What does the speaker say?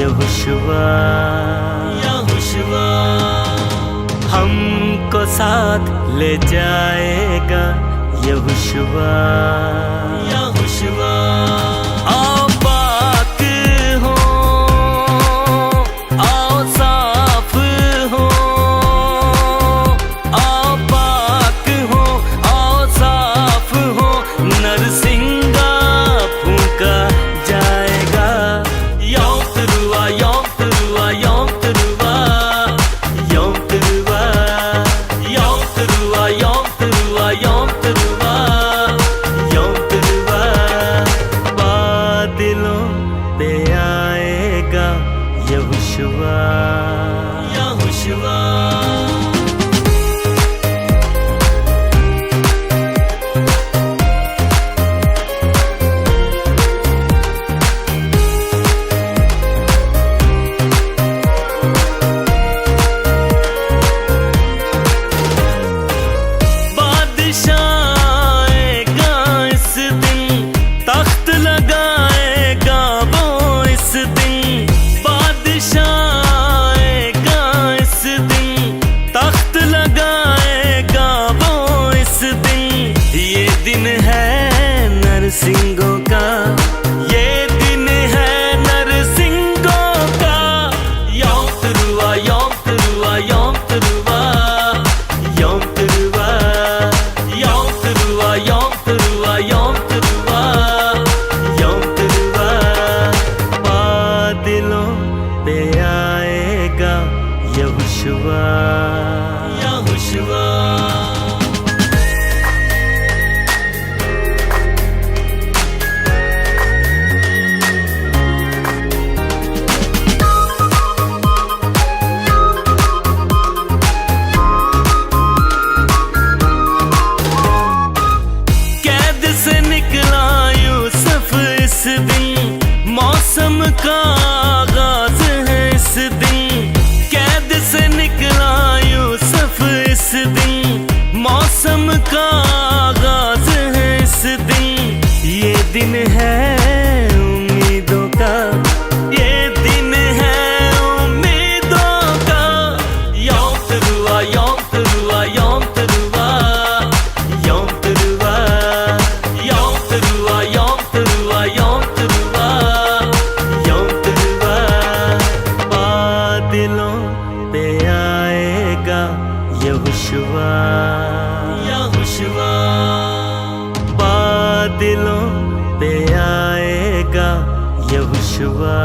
यहोशुआ हमको साथ ले जाएगा यहोशुआ। आओ पाक हो, आओ साफ हो, आओ पाक हो, आओ साफ हो, नरसिंगा फूंका जाएगा। यौम तरुआ, यौम तरुआ, यौम तरुआ, यौम तरुआ, यौम तरुआ, यौम तरुआ, यौम तरुआ, यौम तरुआ। बादलों पे आएगा यहोशुआ। नरसिंगों का ये दिन है, नरसिंगों का। यौम तरुआ, यौम तरुआ, यौम तरुआ, यौम तरुआ, यौम तरुआ, यौम तरुआ, यौम तरुआ, यौम तरुआ। बादलों पे आएगा यहोशुआ। इस दिन मौसम का आगाज है, इस दिन कैद से निकला यूसुफ। इस दिन मौसम का आगाज है, इस दिन ये दिन है उम्मीदों का, ये दिन है उम्मीदों का। यौम तरुआ, यौम तरुआ, यौम तरुआ, यौम तरुआ, यौम तरुआ, यौम तरुआ, यौम तरुआ, यौम तरुआ। बादलों पे आएगा यहोशुआ। बादलों पे आएगा यहोशुआ।